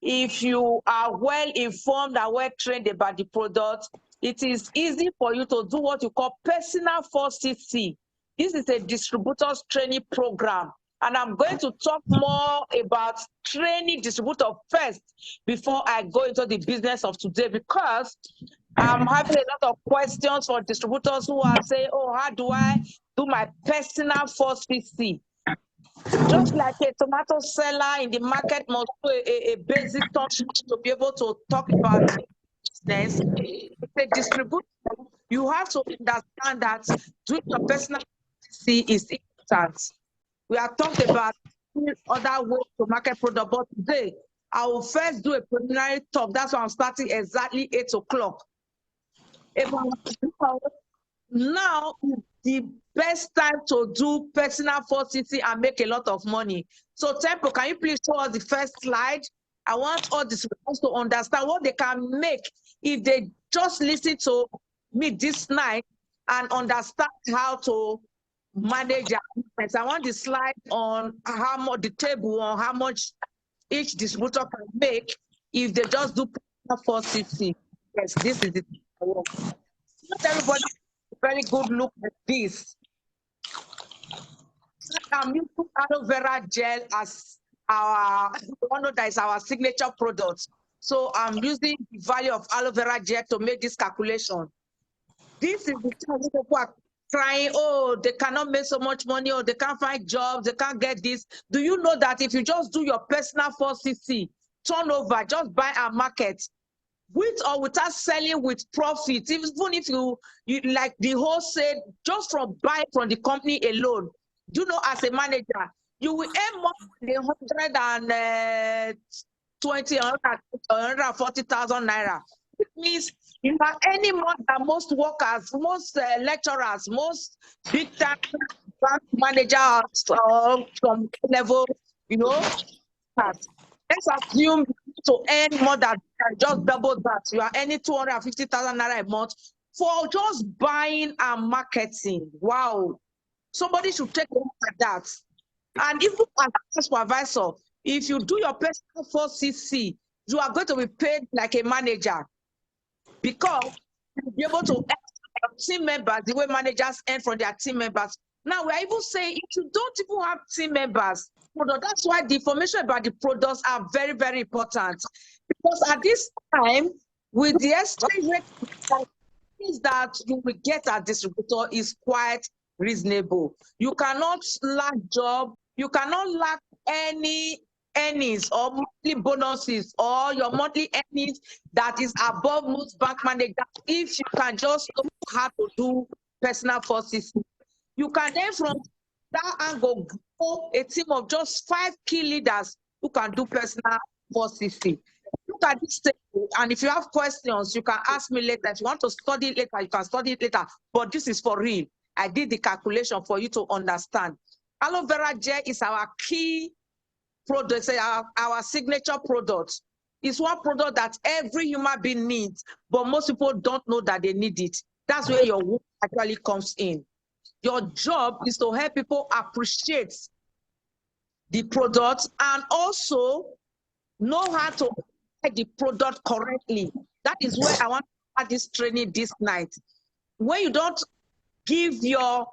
if you are well informed and well trained about the product, it is easy for you to do what you call personal 4CC. This is a distributor's training program. And I'm going to talk more about training distributor first before I go into the business of today, because I'm having a lot of questions for distributors who are saying, oh, how do I do my personal 4CC? Just like a tomato seller in the market must do a basic touch to be able to talk about business. A distributor, you have to understand that doing your personal 4CC is important. We have talked about other ways to market product, but today I will first do a preliminary talk. That's why I'm starting exactly 8 o'clock. Now is the best time to do personal 4CC and make a lot of money. So Temple, can you please show us the first slide? I want all the students to understand what they can make if they just listen to me this night and understand how to manage their business. I want the slide on how much, the table on how much each distributor can make if they just do 4CC. Yes, this is it. Not everybody has a very good look at this. I'm using aloe vera gel as our one that is our signature product. So I'm using the value of aloe vera gel to make this calculation. This is the time people are crying, oh, they cannot make so much money, or they can't find jobs, they can't get this. Do you know that if you just do your personal 4CC turnover, just buy and market, with or without selling with profit, even if you like the wholesale, just from buying from the company alone, you know, as a manager, you will earn more than 120, 140,000 naira. It means you are earning more than most workers, most lecturers, most big time bank managers from level, you know. Let's assume to earn more than just double that. You are earning 250,000 naira a month for just buying and marketing. Wow. Somebody should take a look at that. And even as a supervisor, if you do your personal 4CC, you are going to be paid like a manager, because you'll be able to earn team members the way managers earn from their team members. Now, we're even saying if you don't even have team members, that's why the information about the products are very, very important. Because at this time, with the exchange rate that you will get as distributor is quite reasonable. You cannot lack job, you cannot lack any earnings or monthly bonuses or your monthly earnings that is above most bank managers if you can just know how to do personal 4CC. You can then from that angle grow a team of just 5 key leaders who can do personal 4CC. Look at this table, and if you have questions, you can ask me later. If you want to study it later, you can study it later. But this is for real. I did the calculation for you to understand. Aloe vera gel is our key product, our signature product. It's one product that every human being needs, but most people don't know that they need it. That's where your work actually comes in. Your job is to help people appreciate the product and also know how to apply the product correctly. That is where I want to add this training this night. When you don't give your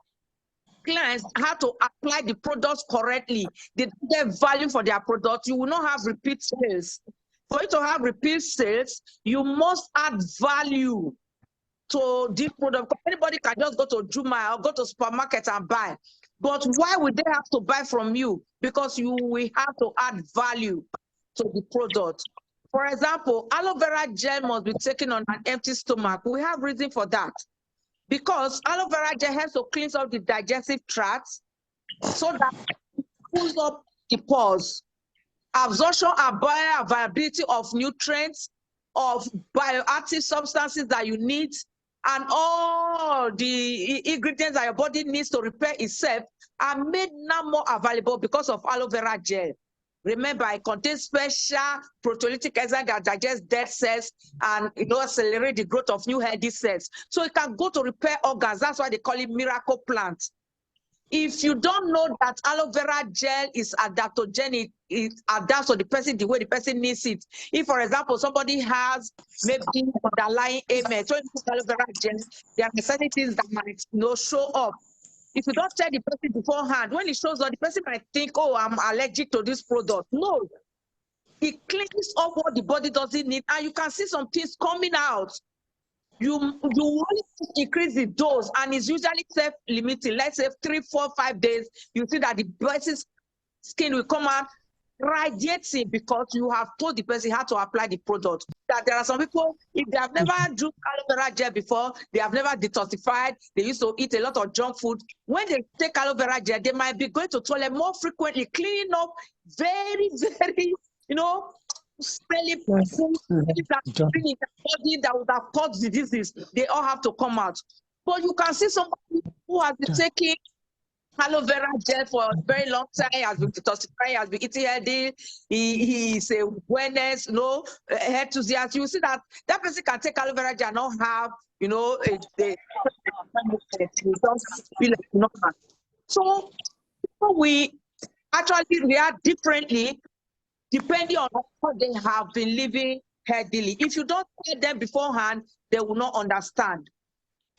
clients how to apply the products correctly, they don't get value for their product, you will not have repeat sales. For you to have repeat sales, you must add value to this product. Anybody can just go to Juma or go to supermarket and buy. But why would they have to buy from you? Because you will have to add value to the product. For example, aloe vera gel must be taken on an empty stomach. We have reason for that. Because aloe vera gel helps to cleanse up the digestive tract so that it pulls up the pores. Absorption and bioavailability of nutrients, of bioactive substances that you need, and all the ingredients that your body needs to repair itself are made now more available because of aloe vera gel. Remember, it contains special proteolytic enzyme that digest dead cells and accelerate the growth of new healthy cells. So it can go to repair organs. That's why they call it miracle plant. If you don't know that aloe vera gel is adaptogenic, it adapts to the person the way the person needs it. If, for example, somebody has maybe underlying ailment, so aloe vera gel, there are certain things that might show up. If you don't tell the person beforehand, when it shows up, the person might think, oh, I'm allergic to this product. No, it cleans up what the body doesn't need, and you can see some things coming out. You only increase the dose, and it's usually self-limiting. Let's say 3, 4, 5 days, you see that the person's skin will come out radiating because you have told the person how to apply the product. That there are some people, if they have never done aloe vera gel before, they have never detoxified, they used to eat a lot of junk food. When they take aloe vera gel, they might be going to toilet more frequently, cleaning up very, very, smelly food that in the body that would have caused diseases. They all have to come out. But you can see somebody who has been taking aloe vera gel for a very long time, has been detoxifying, has been eating healthy, he is a wellness, enthusiast. You see that person can take aloe vera gel and not have, So we actually react differently depending on how they have been living healthily. If you don't tell them beforehand, they will not understand.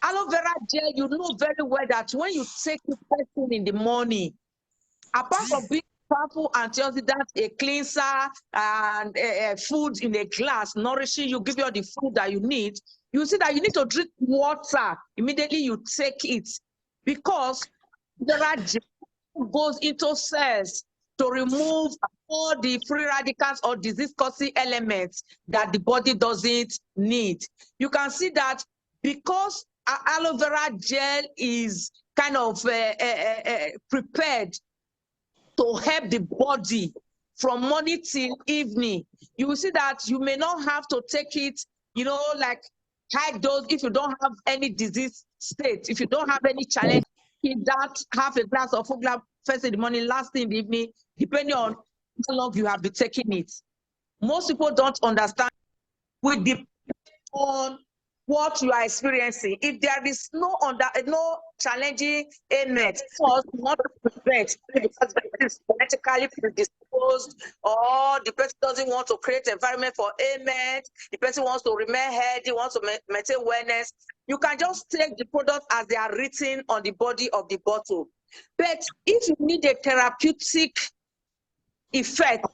Aloe vera gel, you know very well that when you take it first thing in the morning, apart from being powerful antioxidant, a cleanser, and food in a glass, nourishing you, give you all the food that you need, you see that you need to drink water immediately you take it, because the gel goes into cells to remove all the free radicals or disease-causing elements that the body doesn't need. You can see that because aloe vera gel is kind of prepared to help the body from morning till evening, you will see that you may not have to take it, like high dose if you don't have any disease state, if you don't have any challenge. In that half a glass or full glass first in the morning, last in the evening, depending on how long you have been taking it. Most people don't understand. We depend on what you are experiencing. If there is no challenging ailment, not to prevent because it is genetically predisposed, or the person doesn't want to create environment for ailment, the person wants to remain healthy, wants to maintain wellness, you can just take the product as they are written on the body of the bottle. But if you need a therapeutic effect,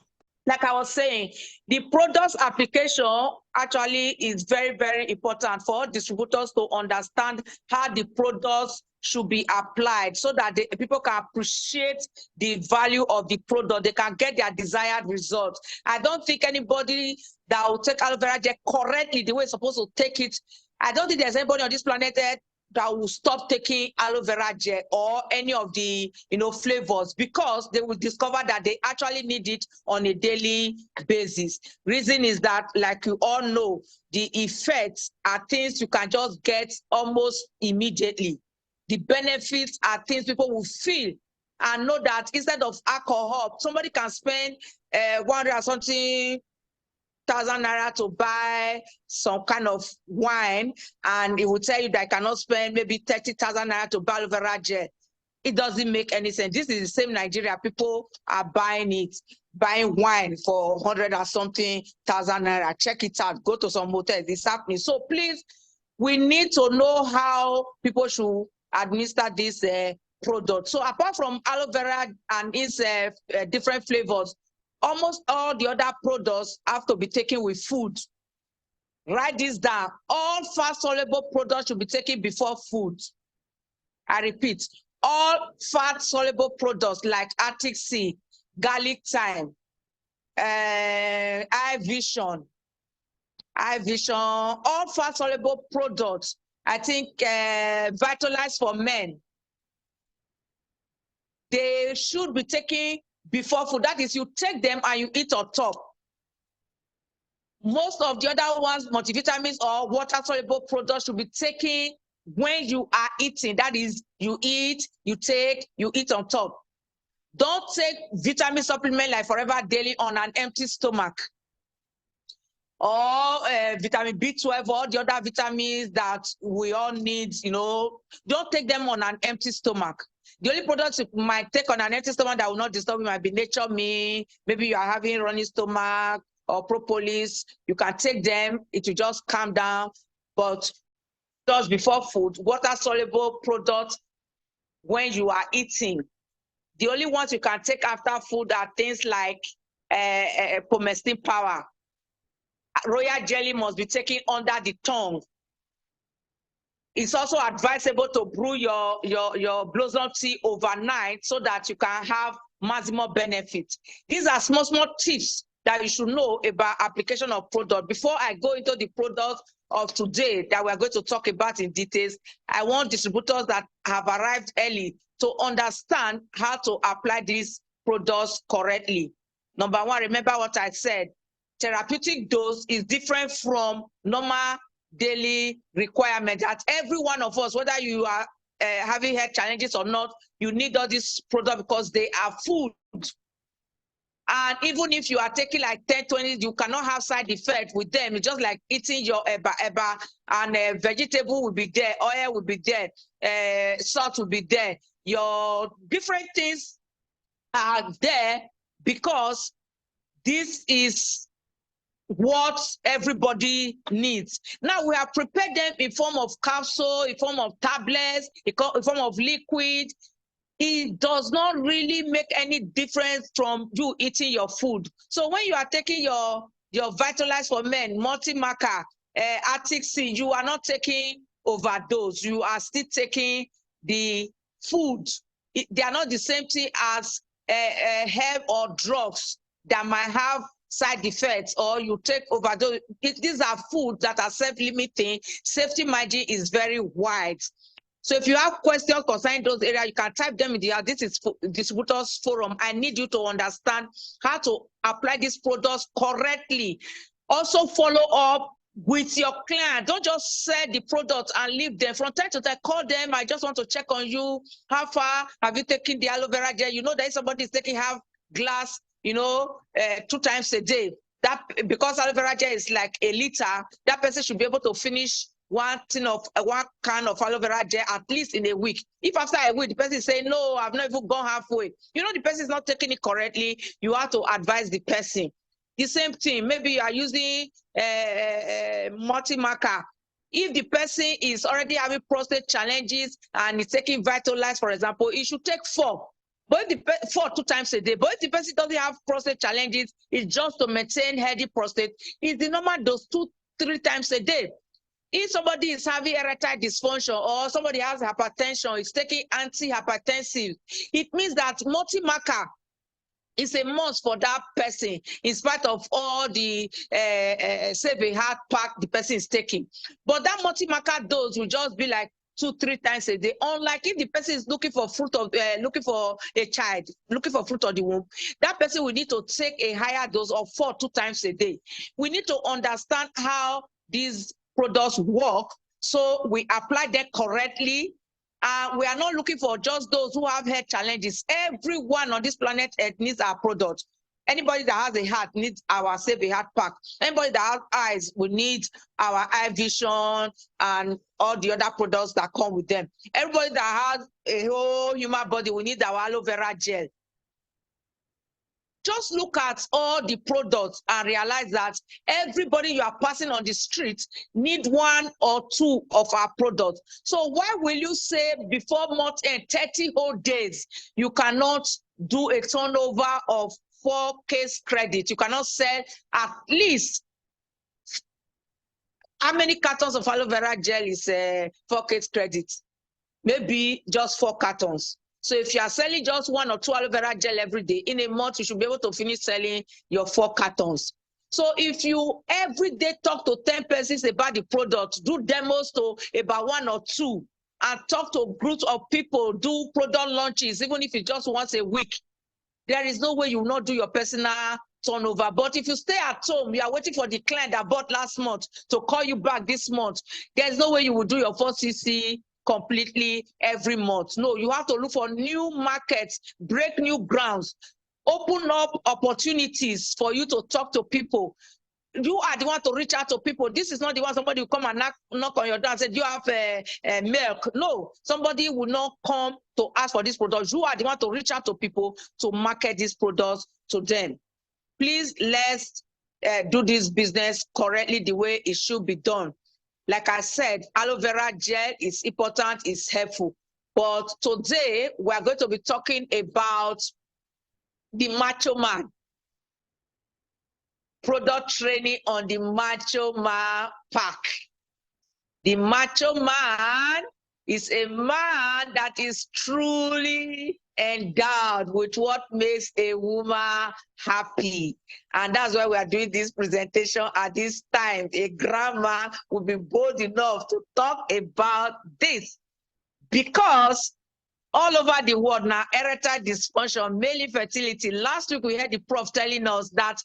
like I was saying, the product's application actually is very, very important for distributors to understand how the products should be applied so that people can appreciate the value of the product. They can get their desired results. I don't think anybody that will take aloe vera gel correctly, the way it's supposed to take it, I don't think there's anybody on this planet that will stop taking aloe vera gel or any of the flavors, because they will discover that they actually need it on a daily basis. Reason is that, like you all know, the effects are things you can just get almost immediately. The benefits are things people will feel and know that instead of alcohol, somebody can spend 100 or something thousand naira to buy some kind of wine, and it will tell you that I cannot spend maybe 30,000 naira to buy aloe vera gel. It doesn't make any sense. This is the same Nigeria. People are buying wine for 100 or something thousand naira. Check it out. Go to some hotels. It's happening. So please, we need to know how people should administer this product. So apart from aloe vera and its different flavors, almost all the other products have to be taken with food. Write this down. All fat-soluble products should be taken before food. I repeat, all fat-soluble products like Arctic Sea, garlic thyme, eye vision, all fat-soluble products. I think Vitalize for men, they should be taken before food. That is, you take them and you eat on top. Most of the other ones, multivitamins or water-soluble products, should be taken when you are eating. That is, you eat, you take, you eat on top. Don't take vitamin supplement like Forever Daily on an empty stomach. or vitamin B12, or the other vitamins that we all need, don't take them on an empty stomach. The only products you might take on an empty stomach that will not disturb you might be Nature Me. Maybe you are having running stomach or propolis. You can take them. It will just calm down. But just before food, water-soluble products when you are eating. The only ones you can take after food are things like pomestin power. Royal jelly must be taken under the tongue. It's also advisable to brew your blossom tea overnight so that you can have maximum benefit. These are small tips that you should know about application of product. Before I go into the product of today that we're going to talk about in details, I want distributors that have arrived early to understand how to apply these products correctly. Number one, remember what I said. Therapeutic dose is different from normal daily requirement. That every one of us, whether you are having health challenges or not, you need all these products because they are food. And even if you are taking like 10, 20, you cannot have side effect with them. It's just like eating your eba, and vegetable will be there, oil will be there, salt will be there. Your different things are there because this is what everybody needs. Now we have prepared them in form of capsule, in form of tablets, in form of liquid. It does not really make any difference from you eating your food. So when you are taking your Vitalize for Men, multi-marker, Arctic Sea, you are not taking overdose. You are still taking the food. They are not the same thing as herb or drugs that might have side effects, or you take overdose. These are foods that are self-limiting. Safety margin is very wide. So if you have questions concerning those areas, you can type them in the this is distributors forum. I need you to understand how to apply these products correctly. Also follow up with your client. Don't just sell the product and leave them. From time to time, call them. I just want to check on you. How far have you taken the aloe vera gel? You know that somebody is taking half glass, 2 times a day. That because aloe vera gel is like a liter, that person should be able to finish one can of aloe vera gel at least in a week. If after a week the person is saying, no, I've not even gone halfway, the person is not taking it correctly, you have to advise the person. The same thing, maybe you are using multi-marker. If the person is already having prostate challenges and is taking Vitalize, for example, he should take 4. But if the 4 2 times a day. But if the person doesn't have prostate challenges, it's just to maintain healthy prostate, it's the normal dose 2 3 times a day. If somebody is having erectile dysfunction or somebody has hypertension, is taking antihypertensive, it means that multi-marker is a must for that person, in spite of all the save a heart pack the person is taking. But that multi-marker dose will just be like 2 3 times a day. Unlike if the person is looking for looking for a child, looking for fruit of the womb, that person will need to take a higher dose of 4 2 times a day. We need to understand how these products work, so we apply them correctly. We are not looking for just those who have health challenges. Everyone on this planet Earth needs our product. Anybody that has a heart needs our Save a Heart pack. Anybody that has eyes will need our eye vision and all the other products that come with them. Everybody that has a whole human body will need our aloe vera gel. Just look at all the products and realize that everybody you are passing on the street need 1 or 2 of our products. So why will you say before month and 30 whole days, you cannot do a turnover of 4 case credit? You cannot sell at least, how many cartons of aloe vera gel is 4 case credit? Maybe just 4 cartons. So if you are selling just 1 or 2 aloe vera gel every day, in a month, you should be able to finish selling your 4 cartons. So if you every day talk to 10 persons about the product, do demos to about 1 or 2, and talk to groups of people, do product launches, even if it's just once a week, there is no way you will not do your personal turnover. But if you stay at home, you are waiting for the client that bought last month to call you back this month, there's no way you will do your 4cc completely every month. No, you have to look for new markets, break new grounds, open up opportunities for you to talk to people. You are the one to reach out to people. This is not the one somebody will come and knock on your door and say, do you have milk? No, somebody will not come to ask for this product. You are the one to reach out to people to market these products to them. Please, let's do this business correctly the way it should be done. Like I said, aloe vera gel is important, is helpful. But today, we are going to be talking about the Macho Man. Product training on the Macho Man pack. The Macho Man is a man that is truly endowed with what makes a woman happy. And that's why we are doing this presentation at this time. A grandma will be bold enough to talk about this, because all over the world now, erectile dysfunction, male infertility. Last week we heard the prof telling us that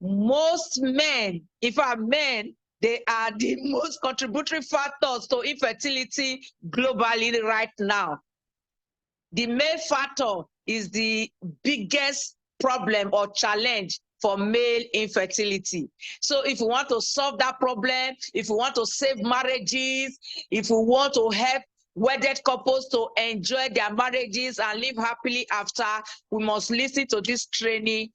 most men, in fact men, they are the most contributory factors to infertility globally right now. The male factor is the biggest problem or challenge for male infertility. So if you want to solve that problem, if you want to save marriages, if you want to help wedded couples to enjoy their marriages and live happily after, we must listen to this training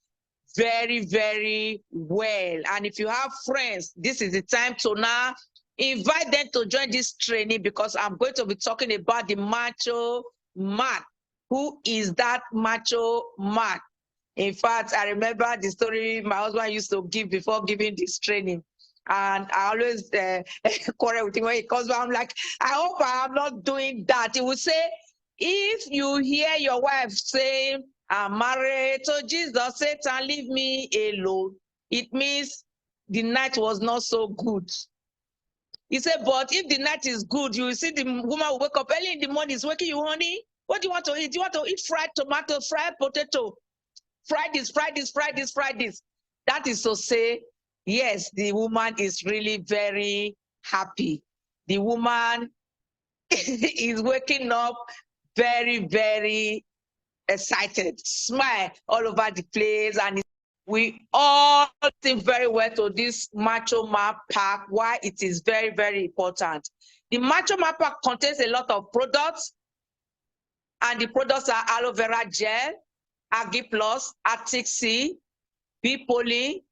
very, very well. And if you have friends, this is the time to now invite them to join this training, because I'm going to be talking about the Macho Man. Who is that Macho Man? In fact, I remember the story my husband used to give before giving this training. And I always quarrel with him when he comes back. I'm like, I hope I am not doing that. He will say, if you hear your wife saying, I'm married to Jesus, Satan, leave me alone, it means the night was not so good. He said, but if the night is good, you will see the woman will wake up early in the morning, is waking you, honey. What do you want to eat? Do you want to eat fried tomato, fried potato, fried this, fried this, fried this, fried this? That is to say, yes, the woman is really very happy. The woman is waking up very, very excited, smile all over the place, and we all think very well to this Macho Man pack, why it is very, very important. The Macho Man pack contains a lot of products, and the products are aloe vera gel, Agi Plus, Arctic Sea, Bee Poly,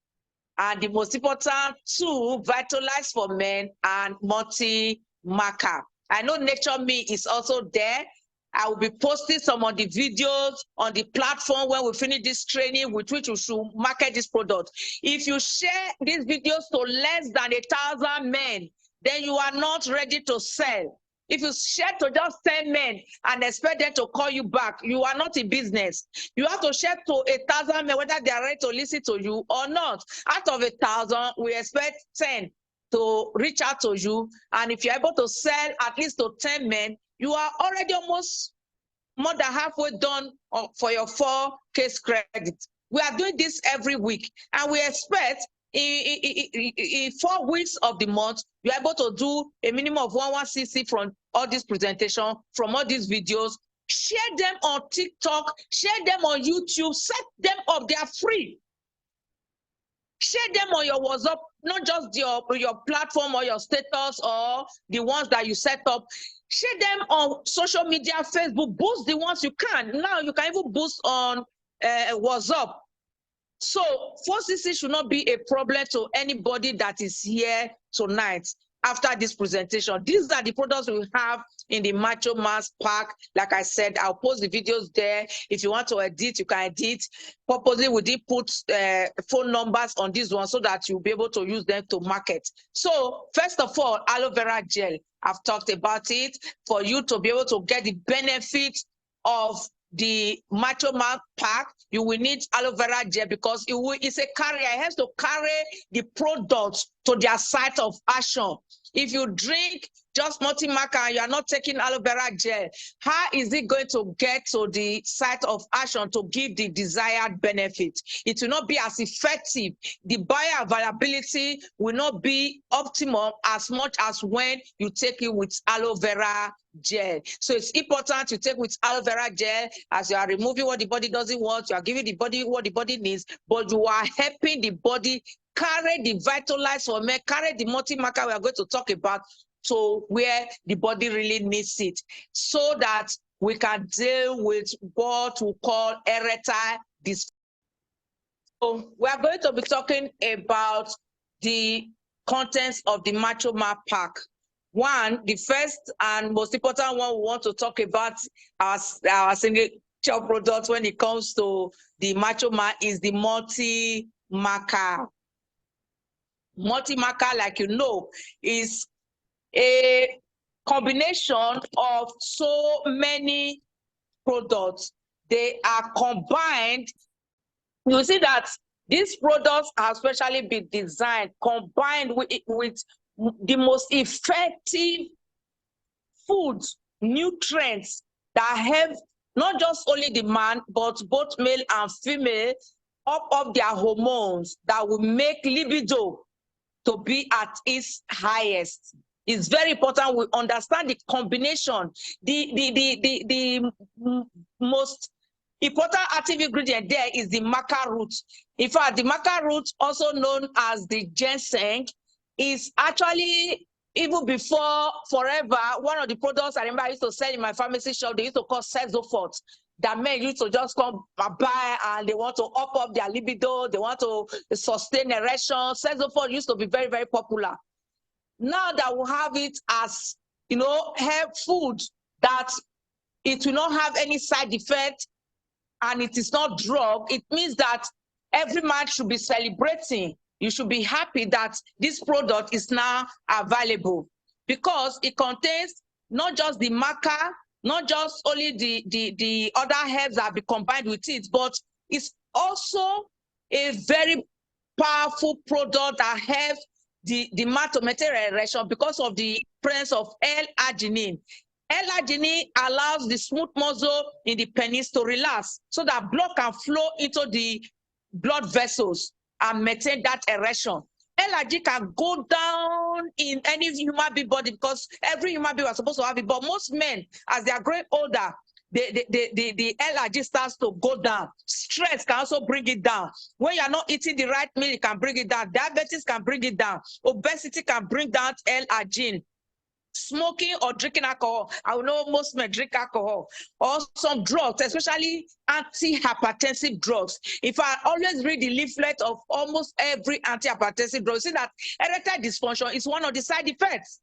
and the most important two, Vitalize for Men and Multi-Marker. I know Nature Me is also there. I will be posting some of the videos on the platform when we finish this training, with which we should market this product. If you share these videos to less than 1,000 men, then you are not ready to sell. If you share to just 10 men and expect them to call you back, you are not in business. You have to share to 1,000 men, whether they are ready to listen to you or not. Out of 1,000, we expect 10 to reach out to you. And if you're able to sell at least to 10 men, you are already almost more than halfway done for your 4 case credit. We are doing this every week, and we expect in 4 weeks of the month, you're able to do a minimum of 11cc from all this presentation, from all these videos. Share them on TikTok, share them on YouTube, set them up, they are free. Share them on your WhatsApp, not just your platform or your status or the ones that you set up. Share them on social media, Facebook, boost the ones you can. Now you can even boost on WhatsApp. So 4cc should not be a problem to anybody that is here tonight after this presentation. These are the products we have in the Macho Man's pack. Like I said, I'll post the videos there. If you want to edit, you can edit. Purposely, we did put phone numbers on this one so that you'll be able to use them to market. So first of all, aloe vera gel. I've talked about it. For you to be able to get the benefits of the Macho Man pack, you will need aloe vera gel, because it's a carrier. It has to carry the products to their site of action. If you drink just multi-marker and you are not taking aloe vera gel, how is it going to get to the site of action to give the desired benefit? It will not be as effective. The bioavailability will not be optimum as much as when you take it with aloe vera gel. So it's important to take with aloe vera gel as you are removing what the body doesn't want, you are giving the body what the body needs, but you are helping the body carry the vitalized hormone, carry the multi-marker we are going to talk about to where the body really needs it, so that we can deal with what we call erectile dysfunction. So we are going to be talking about the contents of the Macho Man pack. One, the first and most important one we want to talk about as our signature product when it comes to the Macho Man is the multi-marker. Multi-marker, like you know, is a combination of so many products. They are combined. You see that these products are specially been designed, combined with the most effective foods, nutrients that have not just only the man, but both male and female up their hormones that will make libido to be at its highest. It's very important we understand the combination. The most important active ingredient there is the maca root. In fact, the maca root, also known as the ginseng, is actually, even before forever, one of the products I remember I used to sell in my pharmacy shop, they used to call Sezofort, that men used to just come buy and they want to up their libido, they want to sustain erection. Sezofort used to be very, very popular. Now that we have it as, you know, health food, that it will not have any side effect and it is not drug, it means that every man should be celebrating. You should be happy that this product is now available, because it contains not just the maca, not just only the other herbs that be combined with it, but it's also a very powerful product that helps the man to maintain erection because of the presence of L-arginine. L-arginine allows the smooth muscle in the penis to relax so that blood can flow into the blood vessels and maintain that erection. L-arginine can go down in any human being body because every human being was supposed to have it, but most men, as they are growing older, the L-arginine starts to go down. Stress can also bring it down. When you are not eating the right meal, it can bring it down. Diabetes can bring it down. Obesity can bring down L-arginine. Smoking or drinking alcohol, I know most men drink alcohol, or some drugs, especially antihypertensive drugs. If I always read the leaflet of almost every antihypertensive drug, you see that erectile dysfunction is one of the side effects.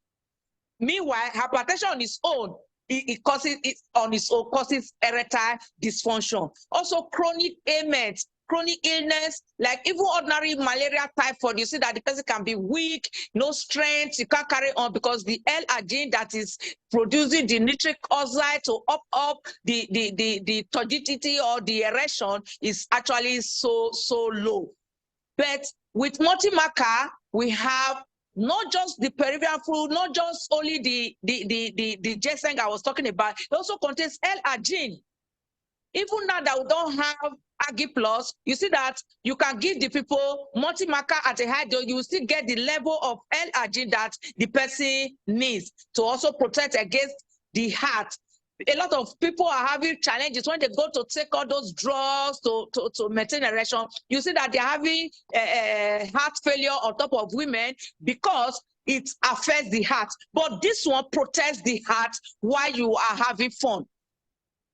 Meanwhile, hypertension on its own, it causes erectile dysfunction. Also, chronic ailments, chronic illness, like even ordinary malaria, typhoid, you see that the person can be weak, no strength, you can't carry on because the L-arginine that is producing the nitric oxide to up the turgidity or the erection is actually so low. But with multi-marker, we have not just the peripheral fluid, not just only the ginseng I was talking about, it also contains L-arginine. Even now that we don't have Agi Plus, you see that you can give the people multi-marker at a high dose, you will still get the level of L-arginine that the person needs to also protect against the heart. A lot of people are having challenges when they go to take all those drugs to maintain erection. You see that they're having heart failure on top of women because it affects the heart. But this one protects the heart while you are having fun.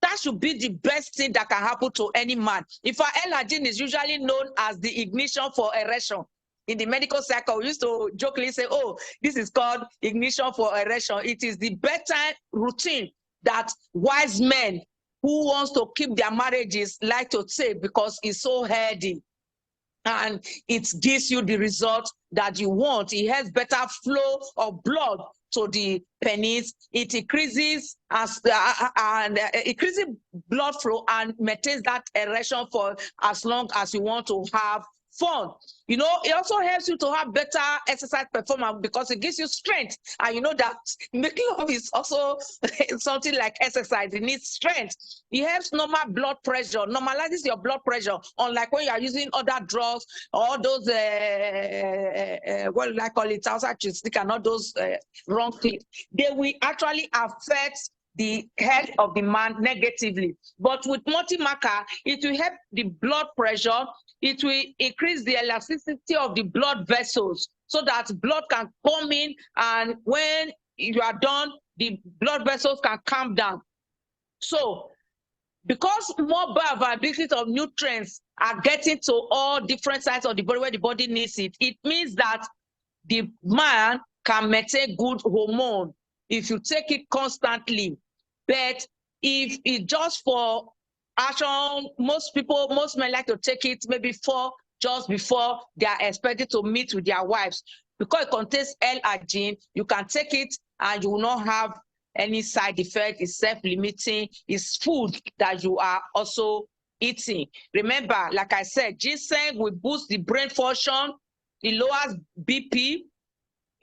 That should be the best thing that can happen to any man. In fact, L-arginine is usually known as the ignition for erection. In the medical cycle, we used to jokingly say, oh, this is called ignition for erection. It is the bedtime routine that wise men who wants to keep their marriages like to take because it's so healthy. And it gives you the result that you want. It has better flow of blood to the penis. It increases increasing blood flow and maintains that erection for as long as you want to have fun. You know, it also helps you to have better exercise performance because it gives you strength. And you know that making love is also something like exercise. It needs strength. It helps normal blood pressure, normalizes your blood pressure, unlike when you are using other drugs or those, what do I call it, outside and all those wrong things. They will actually affect the health of the man negatively. But with multi-marker, it will help the blood pressure. It will increase the elasticity of the blood vessels so that blood can come in, and when you are done, the blood vessels can calm down. So because more bioavailability of nutrients are getting to all different sides of the body where the body needs it, it means that the man can maintain good hormone if you take it constantly. But if it's just for action, most men like to take it maybe just before they are expected to meet with their wives. Because it contains L-arginine, you can take it and you will not have any side effect. It's self-limiting. It's food that you are also eating. Remember, like I said, ginseng will boost the brain function. It lowers BP.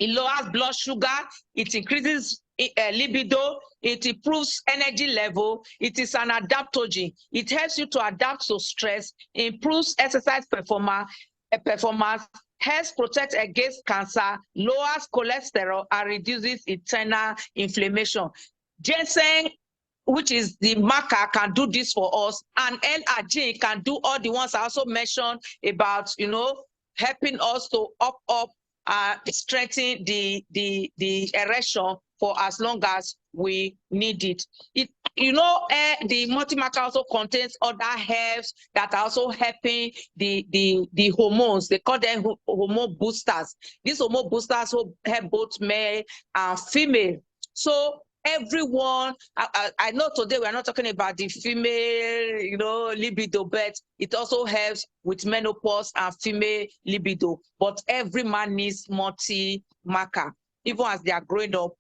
It lowers blood sugar. It increases libido. It improves energy level. It is an adaptogen. It helps you to adapt to stress, improves exercise performance, helps protect against cancer, lowers cholesterol, and reduces internal inflammation. Ginseng, which is the marker, can do this for us, and L-arginine can do all the ones I also mentioned about, you know, helping us to strengthen the erection for as long as we need it. The multi-marker also contains other herbs that are also helping the hormones. They call them hormone boosters. These hormone boosters help both male and female. So everyone, I know today we are not talking about the female, libido, but it also helps with menopause and female libido. But every man needs multi-marker. Even as they are growing up,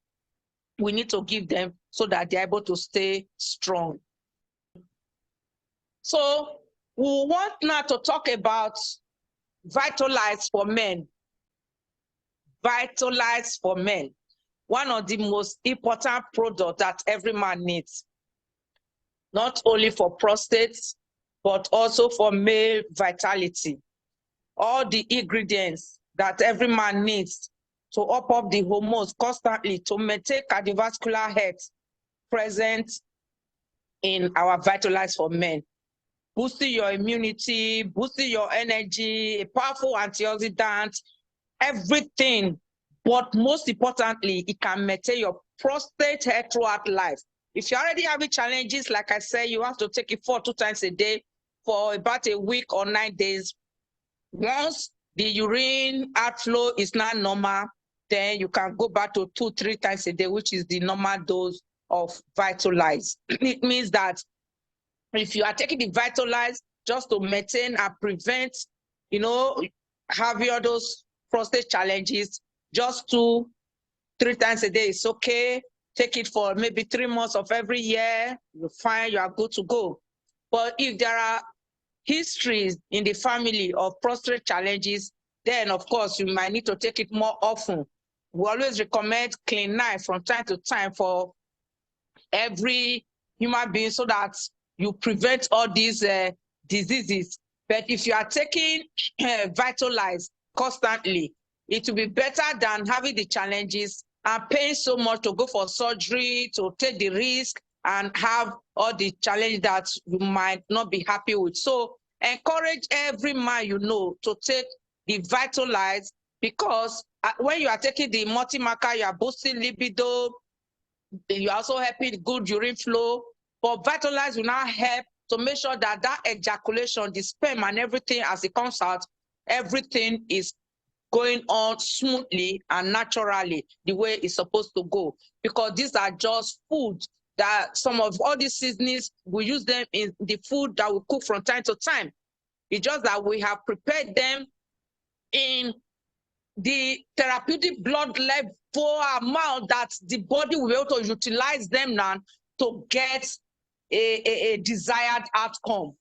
we need to give them so that they're able to stay strong. So we want now to talk about Vitalize for men. Vitalize for men. One of the most important products that every man needs, not only for prostate, but also for male vitality. All the ingredients that every man needs to up the hormones constantly to maintain cardiovascular health present in our Vitalize for Men. Boosting your immunity, boosting your energy, a powerful antioxidant, everything. But most importantly, it can maintain your prostate health throughout life. If you're already having challenges, like I said, you have to take it 2 times a day for about a week or 9 days. Once the urine outflow is not normal, then you can go back to 2-3 times a day, which is the normal dose of Vitalize. It means that if you are taking the Vitalize just to maintain and prevent, having all those prostate challenges, just 2-3 times a day is okay. Take it for maybe 3 months of every year, you're fine, you are good to go. But if there are histories in the family of prostate challenges, then of course you might need to take it more often. We always recommend Clean9 from time to time for every human being so that you prevent all these diseases. But if you are taking Vitalize constantly, it will be better than having the challenges and paying so much to go for surgery, to take the risk and have all the challenges that you might not be happy with. So encourage every man to take the Vitalize, because when you are taking the multi-marker, you are boosting libido, you are also helping good urine flow. But Vitalize will now help to make sure that ejaculation, the sperm and everything as it comes out, everything is going on smoothly and naturally the way it's supposed to go. Because these are just food that some of all these seasonings, we use them in the food that we cook from time to time. It's just that we have prepared them in the therapeutic blood level amount that the body will be able to utilize them now to get a desired outcome.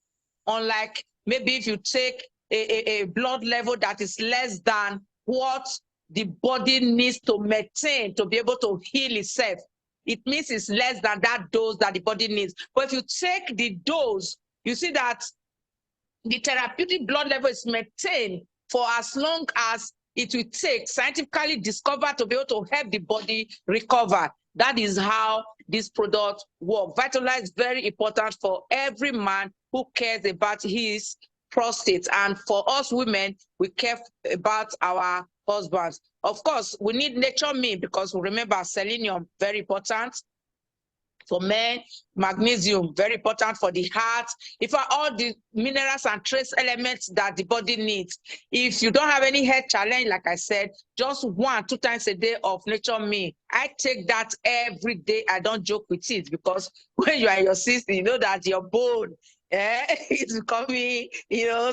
Unlike maybe if you take a blood level that is less than what the body needs to maintain to be able to heal itself. It means it's less than that dose that the body needs. But if you take the dose, you see that the therapeutic blood level is maintained for as long as it will take, scientifically discovered, to be able to help the body recover. That is how this product works. Vitalize is very important for every man who cares about his prostate. And for us women, we care about our husbands. Of course, we need nature meal because remember, selenium, very important. For men, magnesium, very important for the heart. If all the minerals and trace elements that the body needs. If you don't have any health challenge, like I said, just 1-2 times a day of nature meal. I take that every day. I don't joke with it because when you are in your 60s, you know that your bone it's becoming,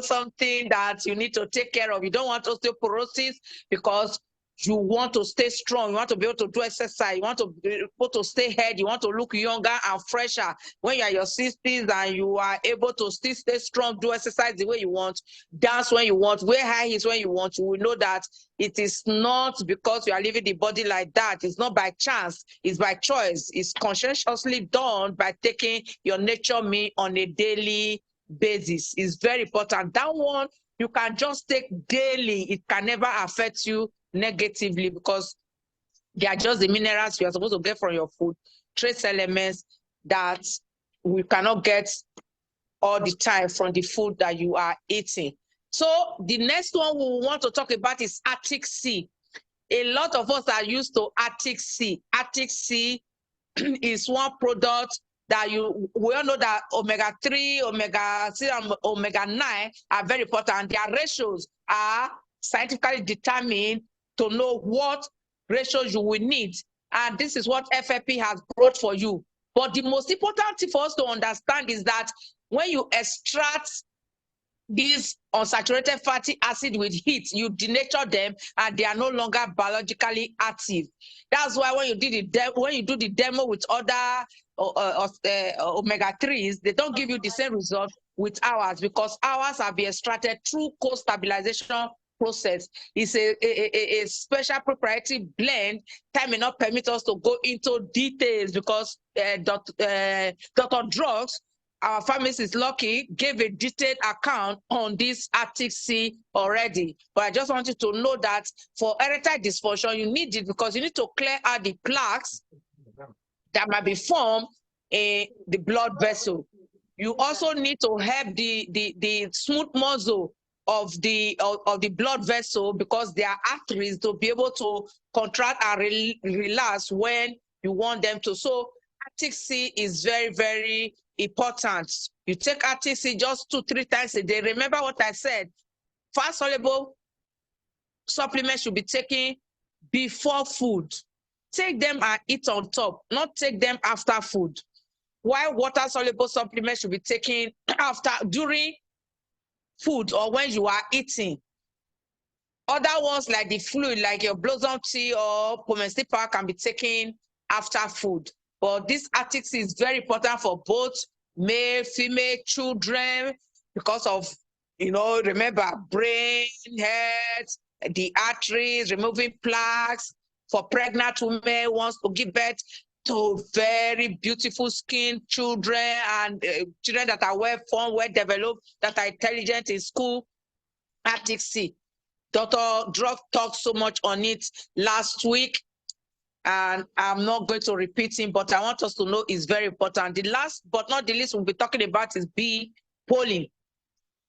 something that you need to take care of. You don't want osteoporosis because you want to stay strong, you want to be able to do exercise, you want to be able to stay healthy, you want to look younger and fresher. When you're in your 60s and you are able to still stay strong, do exercise the way you want, dance when you want, wear high heels when you want, you will know that it is not because you are living the body like that. It's not by chance, it's by choice. It's conscientiously done by taking your nature meal on a daily basis. It's very important. That one you can just take daily. It can never affect you negatively because they are just the minerals you are supposed to get from your food, trace elements that we cannot get all the time from the food that you are eating. So the next one we want to talk about is Arctic Sea. A lot of us are used to Arctic Sea. Arctic Sea is one product that we all know that omega-3, omega-6, and omega-9 are very important. Their ratios are scientifically determined to know what ratios you will need. And this is what FFP has brought for you. But the most important thing for us to understand is that when you extract these unsaturated fatty acid with heat, you denature them and they are no longer biologically active. That's why when you do the demo with other omega-3s, they don't give you the same result with ours because ours have been extracted through co-stabilization process. It's a special proprietary blend. Time may not permit us to go into details because Dr. Drugs, our pharmacist Lucky, gave a detailed account on this Arctic Sea already. But I just want you to know that for erectile dysfunction, you need it because you need to clear out the plaques that might be formed in the blood vessel. You also need to help the smooth muscle of the blood vessel because there are arteries to be able to contract and relax when you want them to. So Arctic Sea is very, very important. You take Arctic Sea just 2-3 times a day. Remember what I said, fat soluble supplements should be taken before food. Take them and eat on top, not take them after food. While water soluble supplements should be taken during food or when you are eating. Other ones like the fluid, like your blossom tea or pomestic powder, can be taken after food. But this Arctic Sea is very important for both male, female, children because of, remember, brain, head, the arteries, removing plaques. For pregnant women who wants to give birth to very beautiful skin, children and children that are well-formed, well-developed, that are intelligent in school. Arctic Sea. Dr. Drug talked so much on it last week, and I'm not going to repeat him, but I want us to know it's very important. The last but not the least we'll be talking about is bee pollen.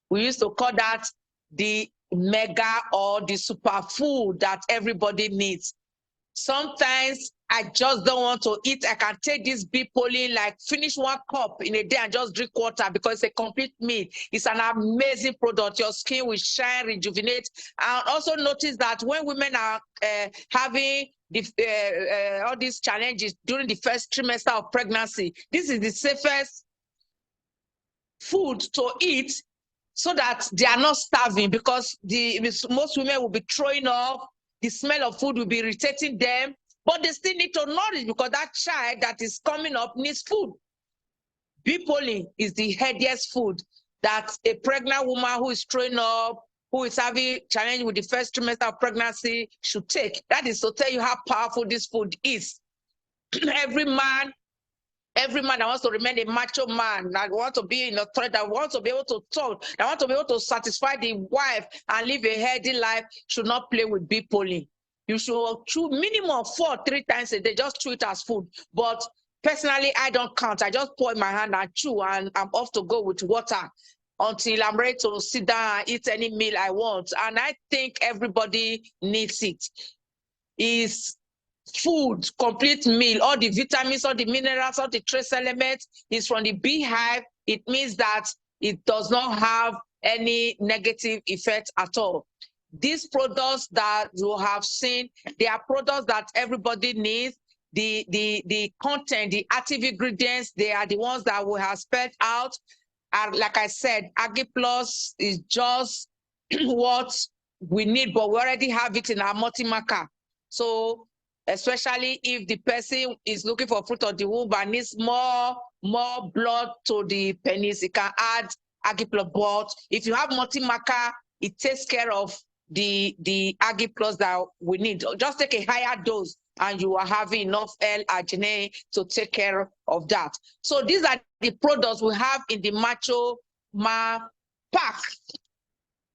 We used to call that the mega or the superfood that everybody needs. Sometimes I just don't want to eat. I can take this bee pollen, like finish 1 cup in a day and just drink water because it's a complete meal. It's an amazing product. Your skin will shine, rejuvenate. And also notice that when women are having all these challenges during the first trimester of pregnancy, this is the safest food to eat so that they are not starving because most women will be throwing up. The smell of food will be irritating them, but they still need to nourish because that child that is coming up needs food. Bee pollen is the healthiest food. that a pregnant woman who is throwing up, who is having challenge with the first trimester of pregnancy should take. That is to tell you how powerful this food is. Every man that wants to remain a macho man, that wants to be in authority, that wants to be able to talk, that wants to be able to satisfy the wife and live a healthy life should not play with beef polling. You should chew minimum 3 times a day, just chew it as food. But personally, I don't count. I just pour in my hand and chew, and I'm off to go with water until I'm ready to sit down and eat any meal I want. And I think everybody needs it. It's food, complete meal, all the vitamins, all the minerals, all the trace elements is from the beehive. It means that it does not have any negative effect at all. These products that you have seen, they are products that everybody needs. The content, the active ingredients, they are the ones that we have spelled out. And like I said, Agri Plus is just what we need, but we already have it in our multi-marker. So especially if the person is looking for fruit of the womb and needs more blood to the penis, it can add Agri Plus. But if you have multi-marker, it takes care of the Agri Plus that we need. Just take a higher dose and you are having enough L-arginine to take care of that. So these are the products we have in the Macho Ma pack.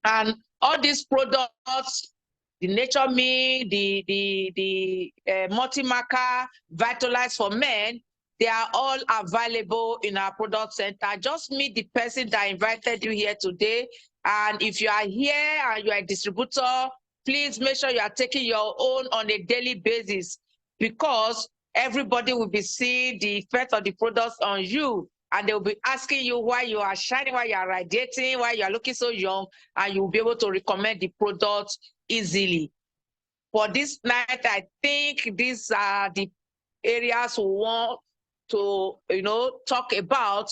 And all these products, the Nature Me, the multi-marker, Vitalize for Men, they are all available in our product center. Just meet the person that invited you here today. And if you are here and you are a distributor, please make sure you are taking your own on a daily basis, because everybody will be seeing the effect of the products on you. And they'll be asking you why you are shining, why you are radiating, why you are looking so young, and you'll be able to recommend the product easily. For this night, I think these are the areas we want to, talk about.